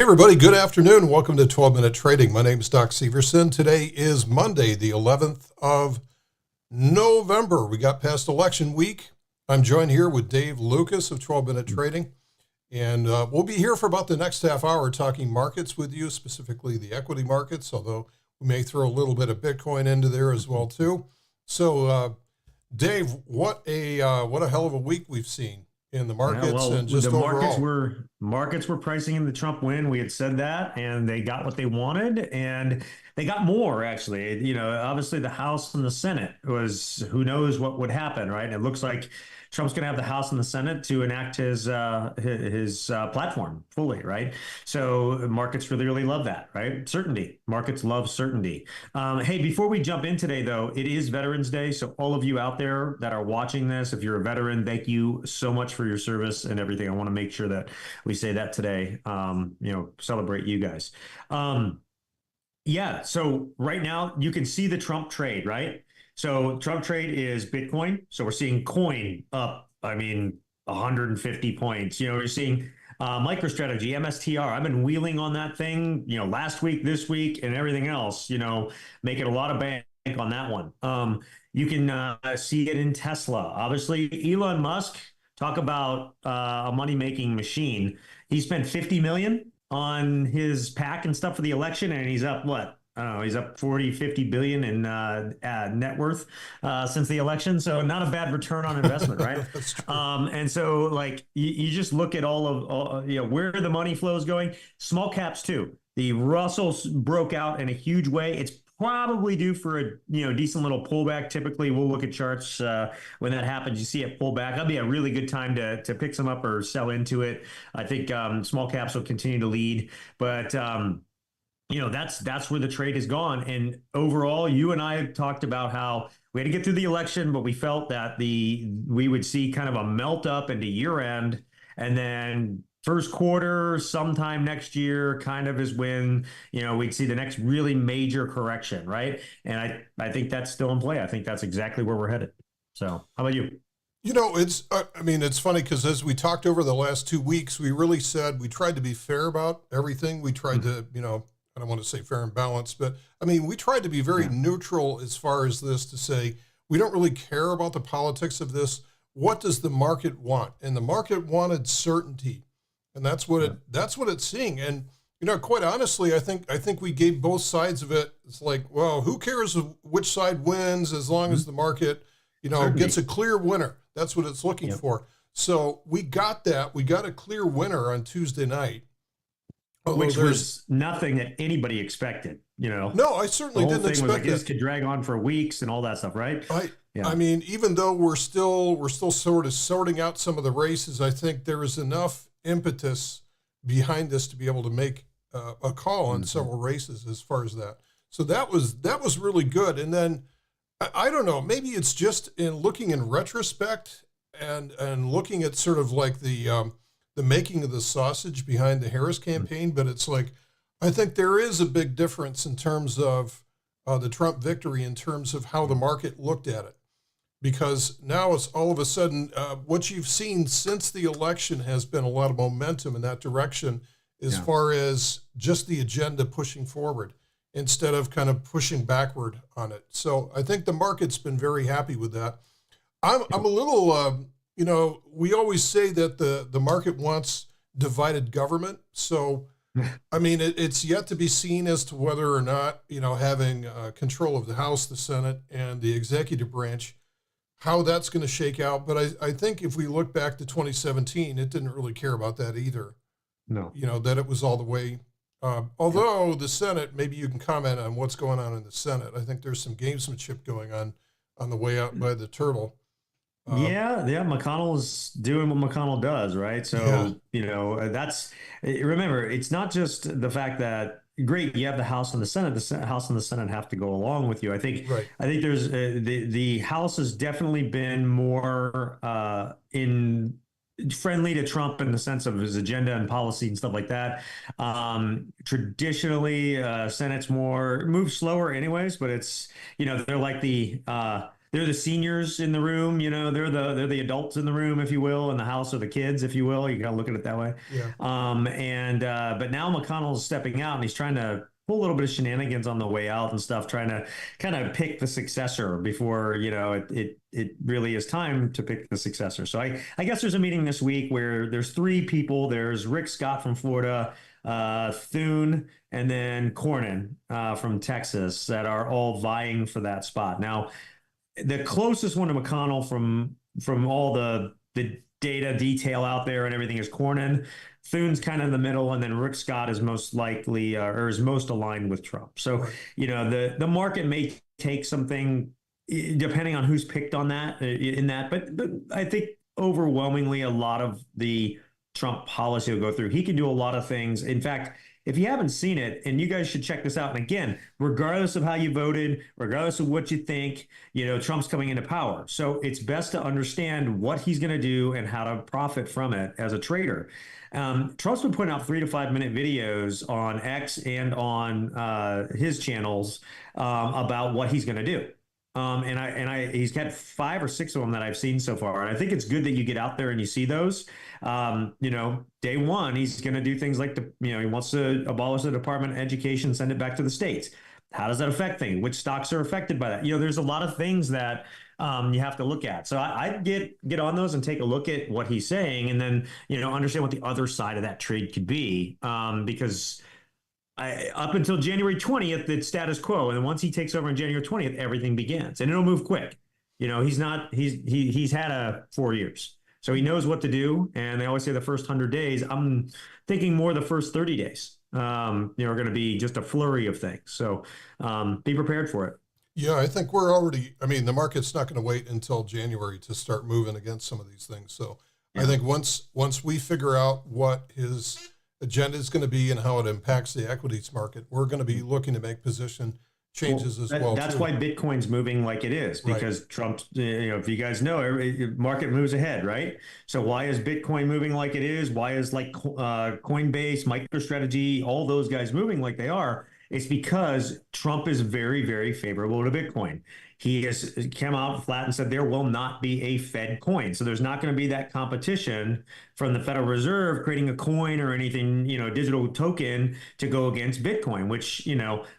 Hey everybody, good afternoon. Welcome to 12-Minute Trading. My name is Doc Severson. Today is Monday, the 11th of November. We got past election week. I'm joined here with Dave Lukas of 12-Minute Trading, and we'll be here for about the next half hour talking markets with you, specifically the equity markets, although we may throw a little bit of Bitcoin into there as well too. So, Dave, what a hell of a week we've seen in the Yeah, markets well, and just the overall. markets were pricing in the Trump win. We had said that, and they got what they wanted, and they got more actually. Obviously the House and the Senate was who knows what would happen, right? And it looks like Trump's going to have the House and the Senate to enact his platform fully, right? So markets really love that, right? Certainty. Markets love certainty. Hey, before we jump in today, though, it is Veterans Day. So all of you out there that are watching this, if you're a veteran, thank you so much for your service and everything. I want to make sure that we say that today. Celebrate you guys. Yeah. So right now you can see the Trump trade, right? So Trump trade is Bitcoin. So we're seeing coin up, 150 points. You're seeing MicroStrategy, MSTR. I've been wheeling on that thing, last week, this week, and everything else, making a lot of bank on that one. You can see it in Tesla. Obviously, Elon Musk, talk about a money-making machine. He spent 50 million on his pack and stuff for the election, and he's up what? I don't know, he's up 40, 50 billion in net worth since the election. So not a bad return on investment, right? That's true. And so like you just look at where the money flow is going. Small caps too. The Russells broke out in a huge way. It's probably due for a decent little pullback. Typically, we'll look at charts when that happens. You see it pull back. That'd be a really good time to pick some up or sell into it. I think small caps will continue to lead, but that's where the trade has gone. And overall, you and I have talked about how we had to get through the election, but we felt that we would see kind of a melt up into year end, and then first quarter sometime next year kind of is when we'd see the next really major correction, right? And I think that's still in play. I think that's exactly where we're headed. So how about you? It's funny because as we talked over the last 2 weeks, we really said we tried to be fair about everything. We tried to, I don't want to say fair and balanced, but we tried to be very neutral as far as this to say, we don't really care about the politics of this. What does the market want? And the market wanted certainty. And that's what it's seeing. And, quite honestly, I think we gave both sides of it. It's like, well, who cares which side wins as long as the market, gets a clear winner. That's what it's looking for. So we got that. We got a clear winner on Tuesday night. Which was nothing that anybody expected, No, I certainly the whole didn't thing was expect like that. this could drag on for weeks and all that stuff, right? Even though we're still sort of sorting out some of the races, I think there is enough impetus behind this to be able to make a call on several races as far as that. So that was really good. And then I don't know, maybe it's just in looking in retrospect and looking at sort of like the making of the sausage behind the Harris campaign, but it's like I think there is a big difference in terms of the Trump victory in terms of how the market looked at it. Because now it's all of a sudden what you've seen since the election has been a lot of momentum in that direction as far as just the agenda pushing forward instead of kind of pushing backward on it. So I think the market's been very happy with that. I'm a little, we always say that the market wants divided government. So, it's yet to be seen as to whether or not, having control of the House, the Senate, and the executive branch, how that's going to shake out. But I think if we look back to 2017, it didn't really care about that either. No. That it was all the way. Although the Senate, maybe you can comment on what's going on in the Senate. I think there's some gamesmanship going on the way out by the turtle. McConnell is doing what McConnell does, right? So, remember, it's not just the fact that great, you have the House and the Senate. The House and the Senate have to go along with you. I think Right. there's the House has definitely been more in friendly to Trump in the sense of his agenda and policy and stuff like that. Traditionally, Senate's more moves slower, anyways. But it's they're like they're the seniors in the room, they're the adults in the room, if you will, in the house, or the kids, if you will. You gotta look at it that way. Yeah. But now McConnell's stepping out and he's trying to pull a little bit of shenanigans on the way out and stuff, trying to kind of pick the successor before, it really is time to pick the successor. So I guess there's a meeting this week where there's three people. There's Rick Scott from Florida, Thune, and then Cornyn from Texas that are all vying for that spot. Now, the closest one to McConnell from all the data detail out there and everything is Cornyn. Thune's kind of in the middle, and then Rick Scott is most likely or is most aligned with Trump. So, Right. The market may take something depending on who's picked on that in that, but I think overwhelmingly a lot of the Trump policy will go through. He can do a lot of things. In fact, if you haven't seen it, and you guys should check this out. And again, regardless of how you voted, regardless of what you think, Trump's coming into power. So it's best to understand what he's going to do and how to profit from it as a trader. Trump's been putting out 3 to 5 minute videos on X and on his channels about what he's going to do. He's got 5 or 6 of them that I've seen so far. And I think it's good that you get out there and you see those. Day one, he's going to do things like he wants to abolish the Department of Education, send it back to the states. How does that affect things? Which stocks are affected by that? There's a lot of things that you have to look at. So I'd get on those and take a look at what he's saying, and then, understand what the other side of that trade could be. Because up until January 20th, it's status quo. And then once he takes over on January 20th, everything begins, and it'll move quick. He's had 4 years. So he knows what to do. And they always say the first 100 days. I'm thinking more the first 30 days, are going to be just a flurry of things. So be prepared for it. Yeah, I think the market's not going to wait until January to start moving against some of these things. So yeah. I think once we figure out what his agenda is going to be and how it impacts the equities market, we're going to be looking to make position changes as well. That's why Bitcoin's moving like it is, because right. Trump, if you guys know, market moves ahead, right? So why is Bitcoin moving like it is? Why is Coinbase, MicroStrategy, all those guys moving like they are? It's because Trump is very, very favorable to Bitcoin. He has come out flat and said there will not be a Fed coin. So there's not going to be that competition from the Federal Reserve creating a coin or anything, digital token to go against Bitcoin, which,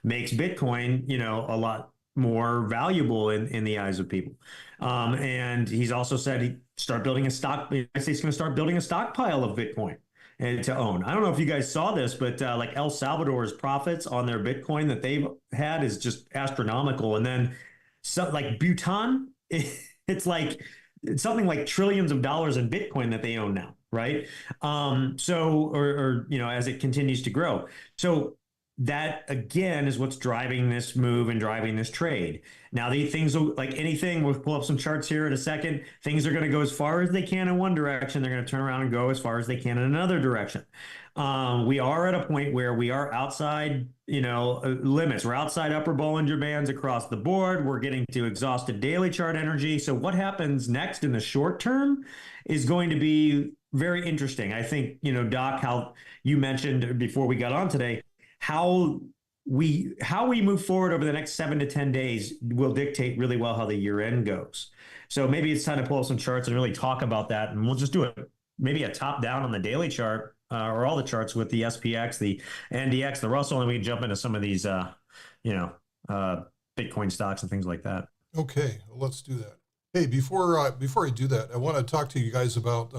makes Bitcoin, a lot more valuable in the eyes of people. And he's also said he's going to start building a stockpile of Bitcoin and to own. I don't know if you guys saw this, but like El Salvador's profits on their Bitcoin that they've had is just astronomical. And then like Bhutan, it's something like trillions of dollars in Bitcoin that they own now, right? As it continues to grow. So that again is what's driving this move and driving this trade. Now these things, like anything, we'll pull up some charts here in a second. Things are going to go as far as they can in one direction. They're going to turn around and go as far as they can in another direction. We are at a point where we are outside, limits. We're outside upper Bollinger Bands across the board. We're getting to exhausted daily chart energy. So what happens next in the short term is going to be very interesting. I think, Doc, how you mentioned before we got on today, how we move forward over the next 7 to 10 days will dictate really well how the year end goes. So maybe it's time to pull up some charts and really talk about that. And we'll just do it maybe a top down on the daily chart or all the charts with the SPX, the NDX, the Russell, and we can jump into some of these, Bitcoin stocks and things like that. Okay, well, let's do that. Hey, before I do that, I want to talk to you guys about,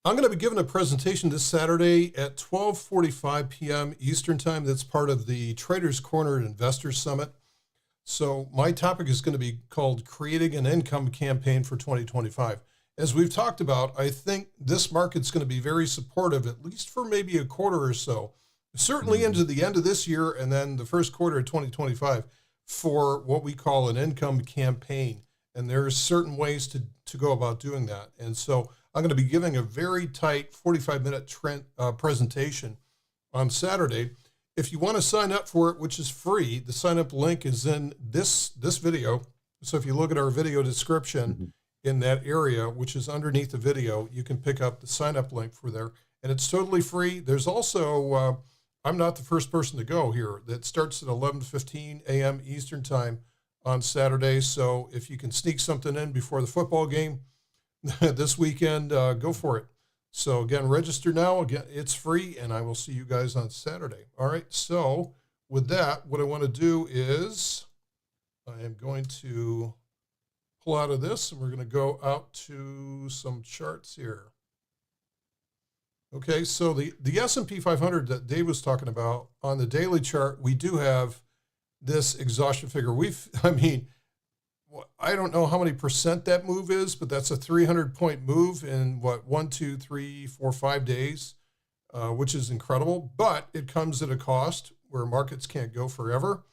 I'm going to be giving a presentation this Saturday at 12:45 p.m. Eastern Time. That's part of the Traders Corner Investor Summit. So my topic is going to be called Creating an Income Campaign for 2025. As we've talked about, I think this market's going to be very supportive, at least for maybe a quarter or so, certainly into the end of this year and then the first quarter of 2025 for what we call an income campaign. And there are certain ways to go about doing that. And so I'm going to be giving a very tight 45-minute presentation on Saturday. If you want to sign up for it, which is free, the sign-up link is in this video. So if you look at our video description in that area, which is underneath the video, you can pick up the sign-up link for there. And it's totally free. There's also, I'm not the first person to go here. That starts at 11:15 a.m. Eastern Time on Saturday. So if you can sneak something in before the football game this weekend, go for it. So again, register now. Again, it's free, and I will see you guys on Saturday. All right. So with that, what I want to do is I am going to pull out of this, and we're going to go out to some charts here. Okay, so the S&P 500 that Dave was talking about, on the daily chart, we do have this exhaustion figure. I don't know how many percent that move is, but that's a 300-point move in 1, 2, 3, 4, 5 days, which is incredible. But it comes at a cost where markets can't go forever.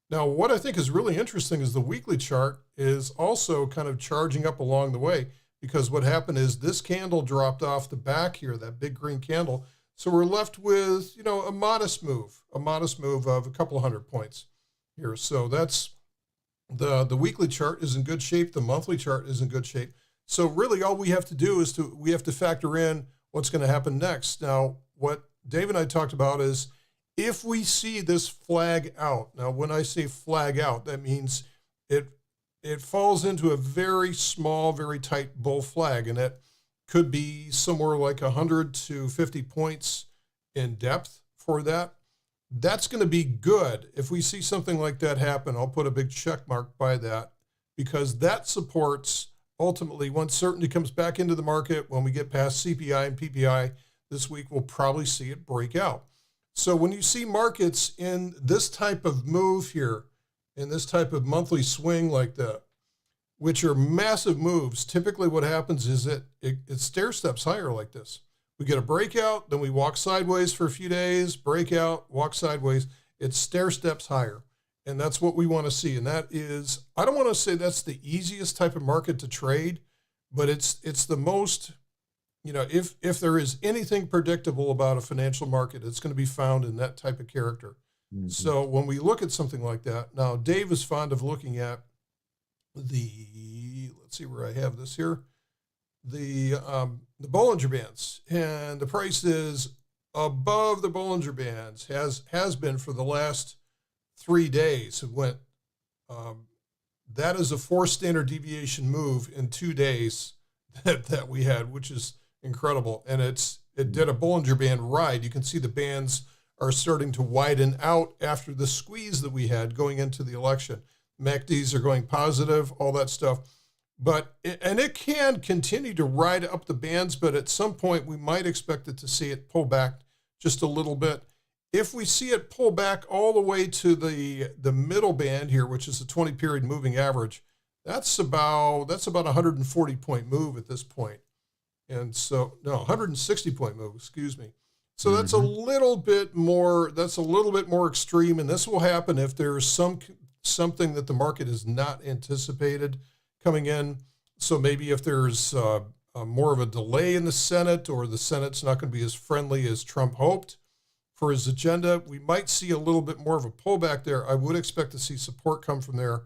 Now, what I think is really interesting is the weekly chart is also kind of charging up along the way, because what happened is this candle dropped off the back here, that big green candle. So we're left with, a modest move of a couple of 100 points here. So that's the weekly chart is in good shape. The monthly chart is in good shape. So really all we have to do is we have to factor in what's going to happen next. Now, what Dave and I talked about is if we see this flag out. Now, when I say flag out, that means it falls into a very small, very tight bull flag, and it could be somewhere like 100 to 50 points in depth for that. That's going to be good. If we see something like that happen, I'll put a big check mark by that, because that supports, ultimately, once certainty comes back into the market, when we get past CPI and PPI this week, we'll probably see it break out. So when you see markets in this type of move here, in this type of monthly swing like that, which are massive moves, typically what happens is it stair steps higher like this. We get a breakout, then we walk sideways for a few days, breakout, walk sideways. It stair steps higher. And that's what we want to see. And that is, I don't want to say that's the easiest type of market to trade, but it's the most, if there is anything predictable about a financial market, it's going to be found in that type of character. Mm-hmm. So when we look at something like that, now Dave is fond of looking at let's see where I have this here, the Bollinger Bands, and the price is above the Bollinger Bands, has been for the last 3 days. It went, that is a 4 standard deviation move in 2 days that we had, which is incredible. And it did a Bollinger Band ride. You can see the bands are starting to widen out after the squeeze that we had going into the election. MACDs are going positive, all that stuff. And it can continue to ride up the bands, but at some point we might expect it to see it pull back just a little bit. If we see it pull back all the way to the middle band here, which is the 20-period moving average, that's about a 140-point move at this point. And so, no, 160-point move, excuse me. So that's a little bit more extreme, and this will happen if there's something that the market has not anticipated coming in. So maybe if there's more of a delay in the Senate, or the Senate's not going to be as friendly as Trump hoped for his agenda, we might see a little bit more of a pullback there. I would expect to see support come from there,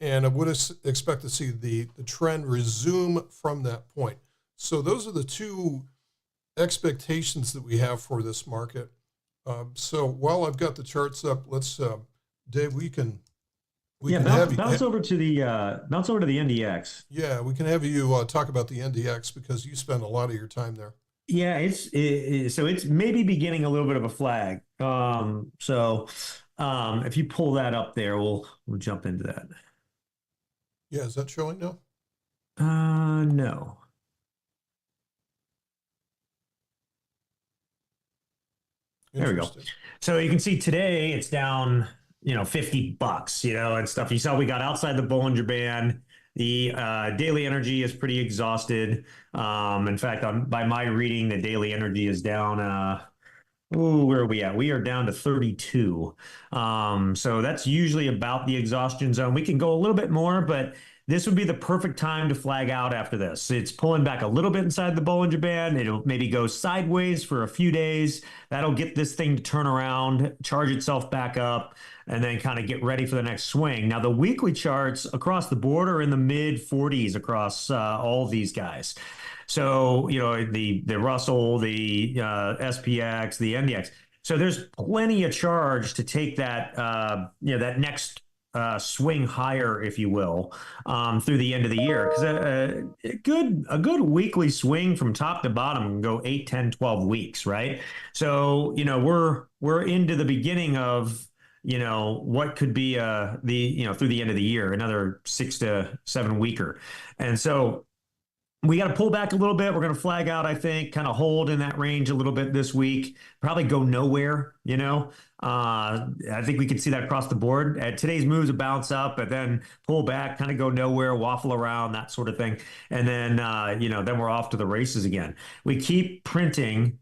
and I would expect to see the trend resume from that point. So those are the two expectations that we have for this market. So while I've got the charts up, let's, Dave, bounce over to the NDX. Yeah, we can have you talk about the NDX, because you spend a lot of your time there. Yeah, it's maybe beginning a little bit of a flag. If you pull that up there, we'll jump into that. Yeah, is that showing now? No. There we go. So you can see today it's down, $50, and stuff. You saw we got outside the Bollinger Band. The daily energy is pretty exhausted. In fact, by my reading, the daily energy is down. Where are we at? We are down to 32. So that's usually about the exhaustion zone. We can go a little bit more, but this would be the perfect time to flag out after this. It's pulling back a little bit inside the Bollinger Band. It'll maybe go sideways for a few days. That'll get this thing to turn around, charge itself back up, and then kind of get ready for the next swing. Now, the weekly charts across the board are in the mid 40s across all of these guys. So, the Russell, the SPX, the NDX. So there's plenty of charge to take that, that next swing higher, if you will, through the end of the year. Because a good weekly swing from top to bottom can go 8, 10, 12 weeks, right? So, we're into the beginning of, what could be through the end of the year, another 6 to 7 weeker. And so we got to pull back a little bit. We're going to flag out, I think, kind of hold in that range a little bit this week. Probably go nowhere, I think we can see that across the board. At today's moves, a bounce up, but then pull back, kind of go nowhere, waffle around, that sort of thing. And then, then we're off to the races again. We keep printing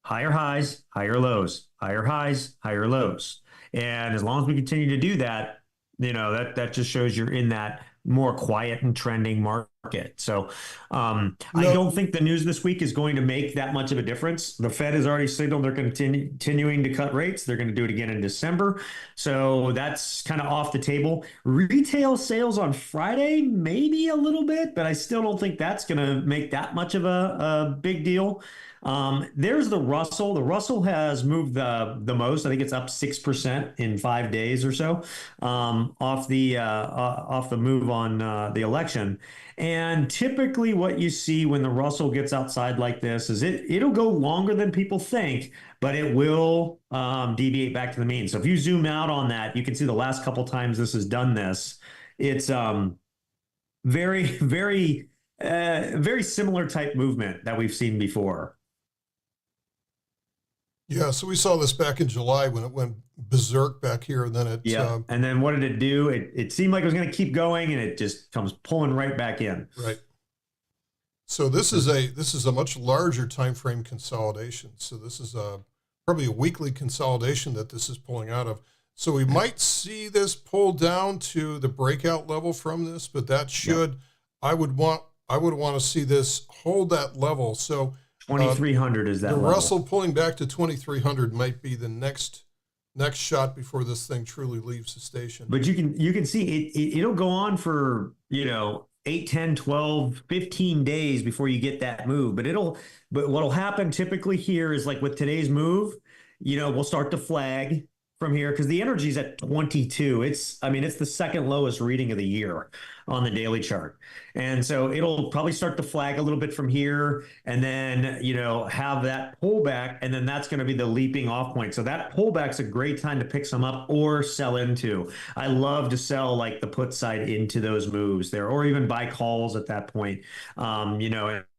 higher highs, higher lows, higher highs, higher lows. And as long as we continue to do that, that just shows you're in that more quiet and trending market. So I don't think the news this week is going to make that much of a difference. The Fed has already signaled they're continuing to cut rates. They're going to do it again in December. So that's kind of off the table. Retail sales on Friday, maybe a little bit, but I still don't think that's going to make that much of a big deal. There's the Russell. The Russell has moved the most. I think it's up 6% in 5 days or so, off the move on the election. And typically what you see when the Russell gets outside like this is it'll go longer than people think, but it will deviate back to the mean. So if you zoom out on that, you can see the last couple times this has done this. It's very, very, very similar type movement that we've seen before. Yeah, so we saw this back in July when it went berserk back here, and then and then what did it do? It seemed like it was going to keep going, and it just comes pulling right back in. Right. So this is a much larger time frame consolidation. So this is probably a weekly consolidation that this is pulling out of. So we might see this pull down to the breakout level from this, but that should I would want to see this hold that level. So 2,300 is that the level. Russell pulling back to 2,300 might be the next shot before this thing truly leaves the station. But you can see it'll go on for 8, 10, 12, 15 days before you get that move. But what'll happen typically here is like with today's move, we'll start to flag from here because the energy is at 22. It's the second lowest reading of the year on the daily chart. And so it'll probably start to flag a little bit from here and then, have that pullback. And then that's going to be the leaping off point. So that pullback's a great time to pick some up or sell into. I love to sell like the put side into those moves there, or even buy calls at that point, and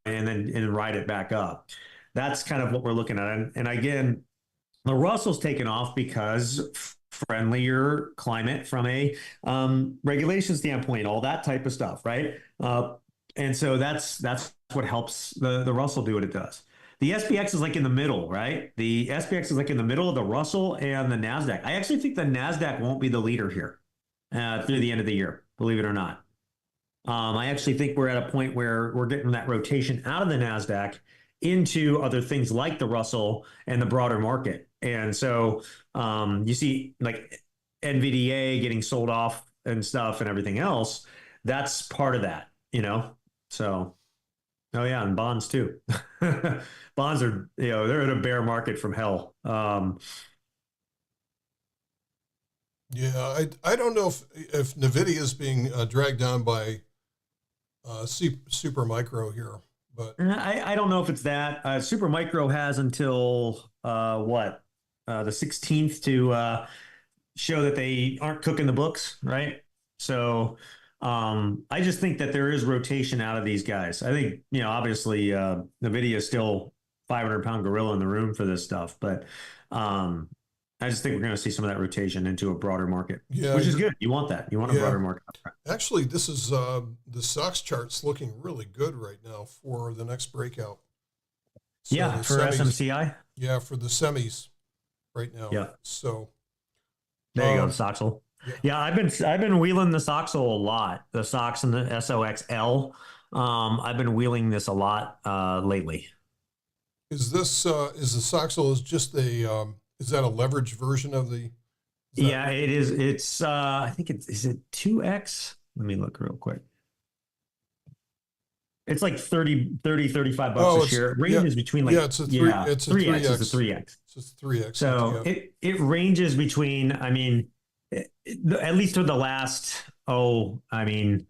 then ride it back up. That's kind of what we're looking at. And again, the Russell's taken off because friendlier climate from a regulation standpoint, all that type of stuff, right? And so that's what helps the Russell do what it does. The SPX is like in the middle, right? The SPX is like in the middle of the Russell and the NASDAQ. I actually think the NASDAQ won't be the leader here through the end of the year, believe it or not. I actually think we're at a point where we're getting that rotation out of the NASDAQ into other things like the Russell and the broader market. And so you see like NVDA getting sold off and stuff and everything else. That's part of that, So, oh yeah, and bonds too. Bonds are, they're in a bear market from hell. Yeah, I don't know if NVIDIA is being dragged down by Super Micro here, but I don't know if it's that. Super Micro has until the 16th to show that they aren't cooking the books, right? So I just think that there is rotation out of these guys. I think, obviously NVIDIA is still 500-pound gorilla in the room for this stuff, but I just think we're going to see some of that rotation into a broader market, which is good. You want that. You want a broader market. Actually, this is the SOX chart's looking really good right now for the next breakout. So for SMCI. Yeah, for the semis right now. Yeah. So there you go, the Soxel. Yeah, I've been wheeling the Soxel a lot. The SOX and the SOXL. I've been wheeling this a lot lately. Is the Soxel is that a leveraged version of the? Yeah, it is. It's I think is it 2X? Let me look real quick. It's like 30, 35 bucks a share. It ranges between like it's a 3X. It's a 3X. So it's 3X. So it ranges between, at least for the last, I mean,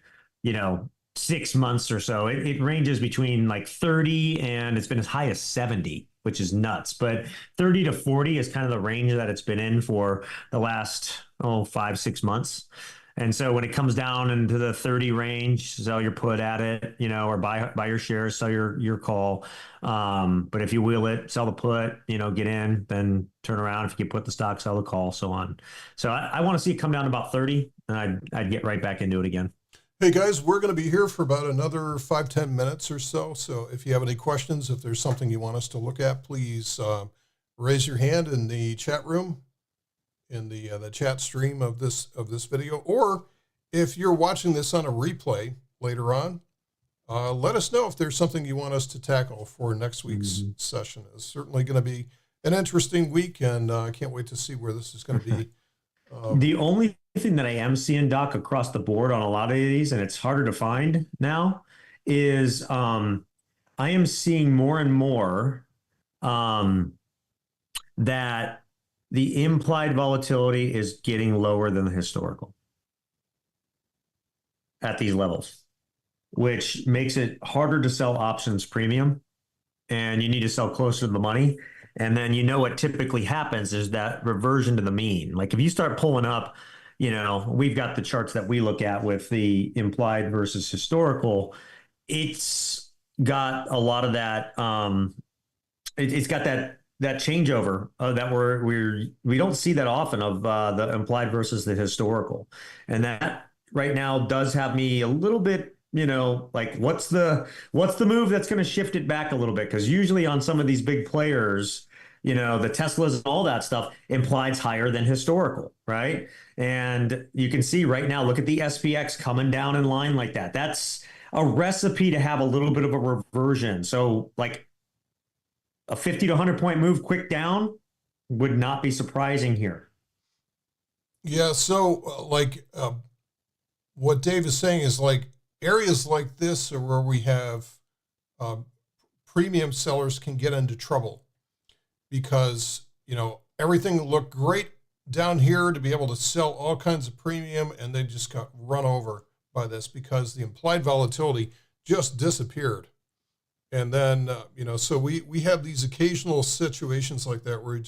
6 months or so, it ranges between like 30 and it's been as high as 70, which is nuts. But 30 to 40 is kind of the range that it's been in for the last, 5, 6 months. And so when it comes down into the 30 range, sell your put at it, or buy your shares, sell your call. But if you wheel it, sell the put, get in, then turn around. If you can put the stock, sell the call, so on. So I want to see it come down to about 30, and I'd get right back into it again. Hey guys, we're going to be here for about another 5-10 minutes or so. So if you have any questions, if there's something you want us to look at, please raise your hand in the chat room, in the chat stream of this video, or if you're watching this on a replay later on, let us know if there's something you want us to tackle for next week's session. It's certainly going to be an interesting week, and I can't wait to see where this is going to be. The only thing that I am seeing, Doc, across the board on a lot of these, and it's harder to find now, is I am seeing more and more that the implied volatility is getting lower than the historical at these levels, which makes it harder to sell options premium, and you need to sell closer to the money. And then what typically happens is that reversion to the mean. Like if you start pulling up, we've got the charts that we look at with the implied versus historical. It's got a lot of that. It's got that changeover that we don't see that often of the implied versus the historical, and that right now does have me a little bit, like what's the move that's going to shift it back a little bit? Because usually on some of these big players, the Teslas and all that stuff, implied's higher than historical, right? And you can see right now, look at the SPX coming down in line like that. That's a recipe to have a little bit of a reversion. So like a 50 to 100 point move quick down would not be surprising here. Yeah. So what Dave is saying is like areas like this are where we have premium sellers can get into trouble because, everything looked great down here to be able to sell all kinds of premium, and they just got run over by this because the implied volatility just disappeared. And then, so we have these occasional situations like that where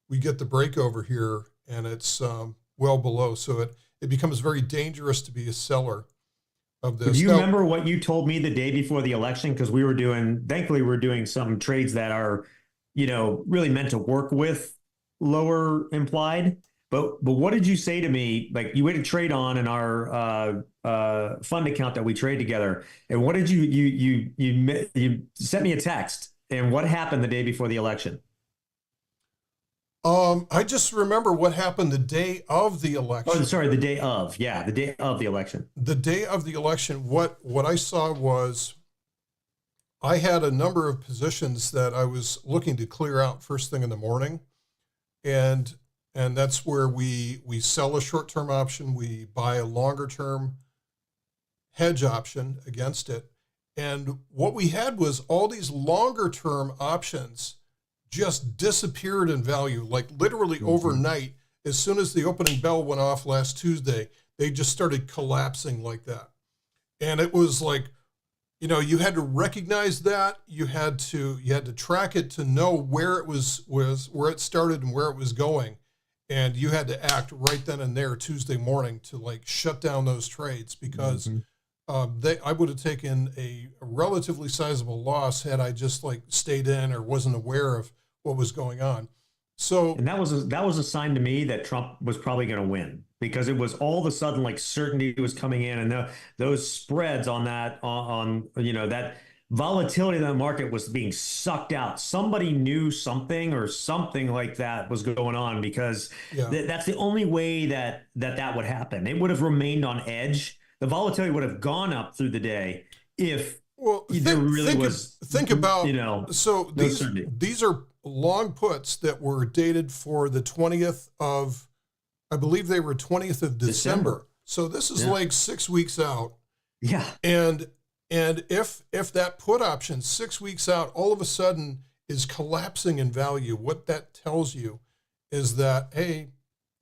we get the break over here and it's well below. So it becomes very dangerous to be a seller of this. Do you remember what you told me the day before the election? Because thankfully we're doing some trades that are, really meant to work with lower implied. But what did you say to me? Like you had a trade on in our fund account that we trade together. And what did you sent me a text? And what happened the day before the election? I just remember what happened the day of the election. Oh, sorry, the day of. Yeah, the day of the election. The day of the election, what I saw was I had a number of positions that I was looking to clear out first thing in the morning. And that's where we sell a short-term option, we buy a longer-term hedge option against it. And what we had was all these longer-term options just disappeared in value, like literally overnight. As soon as the opening bell went off last Tuesday, they just started collapsing like that. And it was like, you had to recognize that, you had to track it to know where it was where it started and where it was going. And you had to act right then and there Tuesday morning to like shut down those trades because I would have taken a relatively sizable loss had I just like stayed in or wasn't aware of what was going on. So, and that was a sign to me that Trump was probably going to win because it was all of a sudden like certainty was coming in, and those spreads on that that volatility in the market was being sucked out. Somebody knew something or something like that was going on because that's the only way that would happen. It would have remained on edge. The volatility would have gone up through the day if there really was. Think about so these are long puts that were dated for the 20th of, I believe they were 20th of December. So this is like 6 weeks out. Yeah. And if that put option 6 weeks out all of a sudden is collapsing in value, what that tells you is that, hey,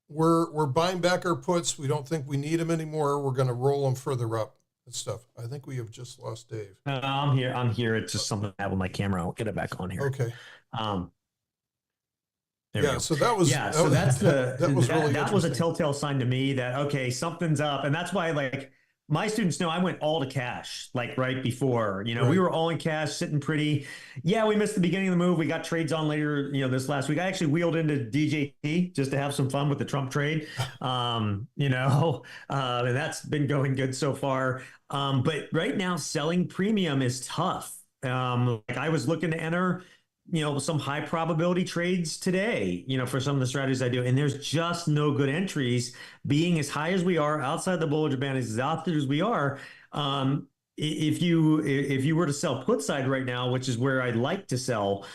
we're buying back our puts. We don't think we need them anymore. We're going to roll them further up and stuff. I think we have just lost Dave. I'm here. I'm here. It's just something I have with my camera. I'll get it back on here. Okay. Um, there we Yeah. go. So that was, Yeah. So that's that was really that was a interesting. telltale sign to me that, okay, something's up. And that's why, like, my students know I went all to cash, like right before, we Right. were all in cash, sitting pretty. Yeah, we missed the beginning of the move. We got trades on later, this last week. I actually wheeled into DJT just to have some fun with the Trump trade. And that's been going good so far. But right now, selling premium is tough. Like, I was looking to enter, some high probability trades today, for some of the strategies I do. And there's just no good entries being as high as we are outside the Bollinger Band, as out there as we are. If you were to sell put side right now, which is where I'd like to sell,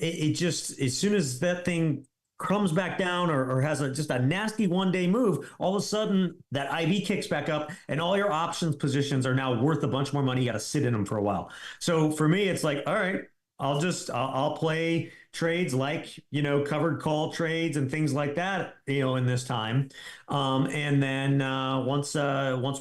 it just, as soon as that thing comes back down or has just a nasty 1 day move, all of a sudden that IV kicks back up and all your options positions are now worth a bunch more money. You got to sit in them for a while. So for me, it's like, all right, I'll play trades like, covered call trades and things like that, in this time. And then once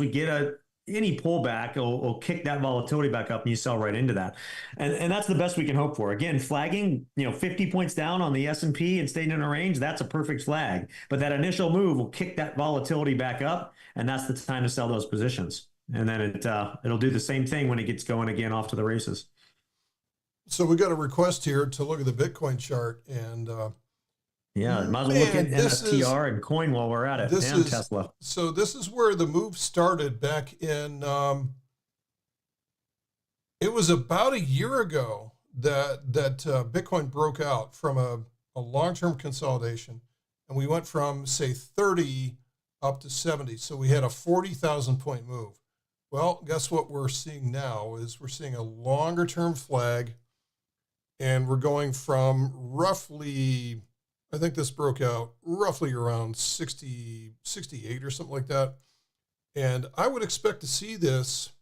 we get any pullback, it'll kick that volatility back up and you sell right into that. And that's the best we can hope for. Again, flagging, 50 points down on the S&P and staying in a range, that's a perfect flag. But that initial move will kick that volatility back up, and that's the time to sell those positions. And then it'll do the same thing when it gets going again off to the races. So we got a request here to look at the Bitcoin chart, and yeah, might as well look at NSTR and coin while we're at it, and Tesla. So this is where the move started back in. It was about a year ago that Bitcoin broke out from a long-term consolidation, and we went from, say, 30 up to 70. So we had a 40,000 point move. Well, guess what we're seeing now is we're seeing a longer-term flag. And we're going from roughly, I think this broke out roughly around 60, 68 or something like that. And I would expect to see this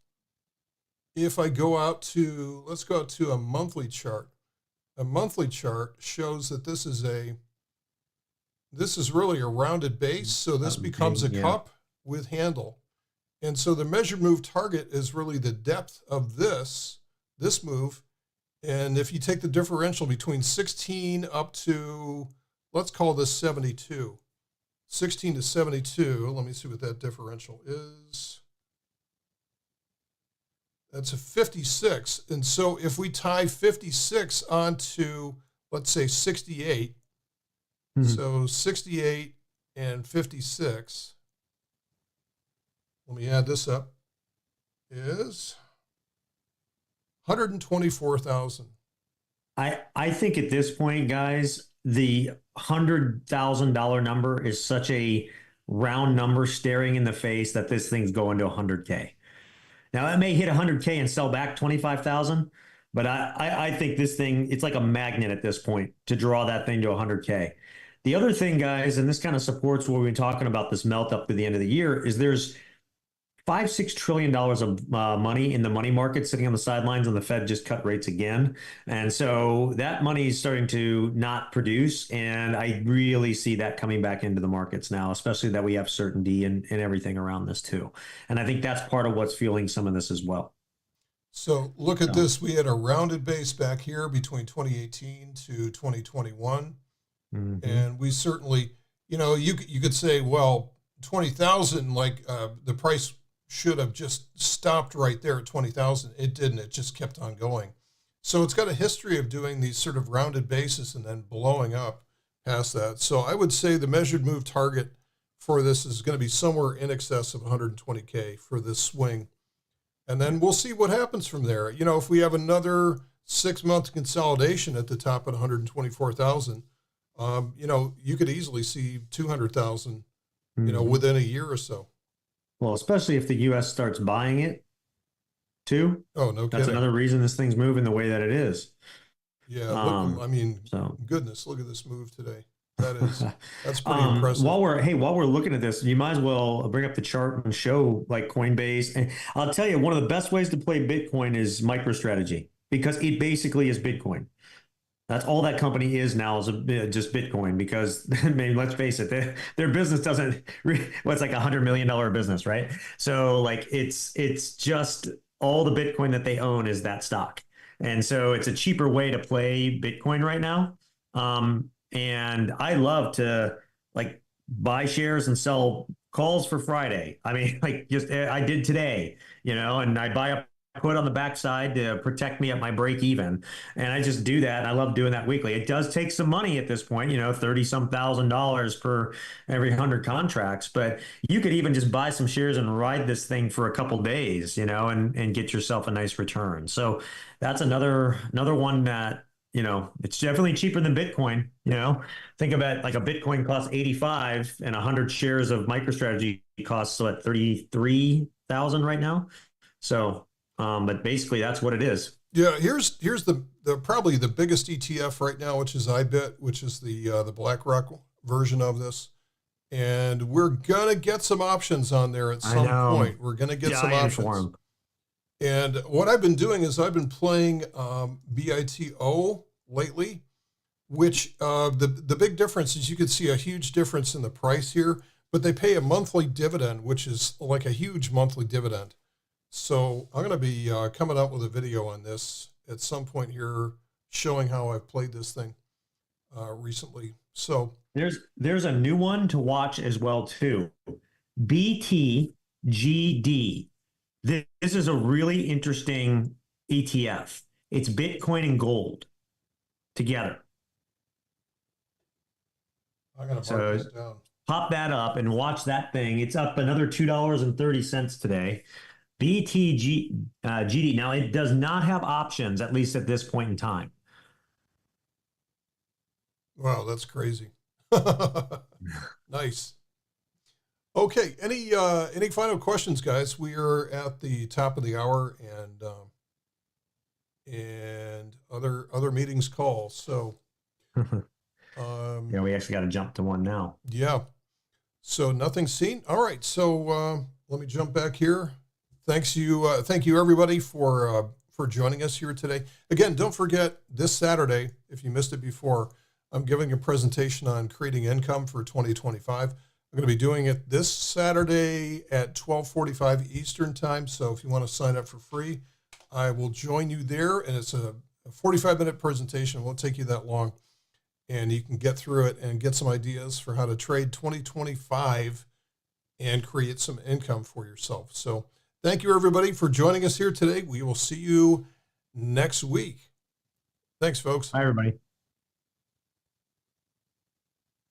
if I go out to, let's go out to a monthly chart. A monthly chart shows that this is really a rounded base. So this becomes a cup with handle. And so the measured move target is really the depth of this move. And if you take the differential between 16 up to, let's call this 72, 16 to 72, let me see what that differential is. That's a 56. And so if we tie 56 onto, let's say 68, so 68 and 56, let me add this up, is 124,000. I think at this point, guys, the $100,000 number is such a round number staring in the face that this thing's going to 100K. Now it may hit 100K and sell back 25,000, but I think this thing, it's like a magnet at this point to draw that thing to 100K. The other thing, guys, and this kind of supports what we've been talking about, this melt up to the end of the year, is there's $5-6 trillion of money in the money market sitting on the sidelines, and the Fed just cut rates again. And so that money is starting to not produce. And I really see that coming back into the markets now, especially that we have certainty and everything around this too. And I think that's part of what's fueling some of this as well. So look at this. We had a rounded base back here between 2018 to 2021. And we certainly, you could say, well, 20,000, like the price should have just stopped right there at 20,000. It didn't. It just kept on going. So it's got a history of doing these sort of rounded bases and then blowing up past that. So I would say the measured move target for this is going to be somewhere in excess of 120K for this swing. And then we'll see what happens from there. If we have another 6-month consolidation at the top at 124,000, you could easily see 200,000, within a year or so. Well, especially if the U.S. starts buying it too. Oh, no kidding. That's another reason this thing's moving the way that it is. Yeah, goodness, look at this move today. That's pretty impressive. While we're looking at this, you might as well bring up the chart and show like Coinbase. And I'll tell you, one of the best ways to play Bitcoin is MicroStrategy, because it basically is Bitcoin. That's all that company is now, is just Bitcoin, because I mean, let's face it, their business doesn't, what's like $100 million business, right? So like it's just all the Bitcoin that they own is that stock. And so it's a cheaper way to play Bitcoin right now. And I love to like buy shares and sell calls for Friday. I mean, like just I did today, and I buy a put on the backside to protect me at my break even. And I just do that. And I love doing that weekly. It does take some money at this point, 30 some $1,000s per every 100 contracts, but you could even just buy some shares and ride this thing for a couple days, and get yourself a nice return. So that's another one that, it's definitely cheaper than Bitcoin. Think about like a Bitcoin costs 85 and 100 shares of MicroStrategy costs what, 33,000 right now. So, but basically that's what it is. Yeah, here's the probably the biggest ETF right now, which is IBIT, which is the BlackRock version of this, and we're gonna get some options on there at some point. We're gonna get some options. And what I've been doing is I've been playing BITO lately, which the big difference is you can see a huge difference in the price here, but they pay a monthly dividend, which is like a huge monthly dividend. So I'm going to be coming out with a video on this at some point here, showing how I've played this thing recently. So there's a new one to watch as well too. BTGD. This is a really interesting ETF. It's Bitcoin and gold together. I'm going to mark this down. Pop that up and watch that thing. It's up another $2.30 today. BTGD. Now, it does not have options, at least at this point in time. Wow, that's crazy. Nice. Okay, any final questions, guys? We are at the top of the hour, and other meetings call. So, yeah, we actually got to jump to one now. Yeah. So nothing seen. All right. So let me jump back here. Thank you everybody for joining us here today. Again, don't forget this Saturday, if you missed it before, I'm giving a presentation on creating income for 2025. I'm going to be doing it this Saturday at 12:45 Eastern time. So if you want to sign up for free, I will join you there. And it's a 45-minute presentation. It won't take you that long. And you can get through it and get some ideas for how to trade 2025 and create some income for yourself. So thank you, everybody, for joining us here today. We will see you next week. Thanks, folks. Bye, everybody.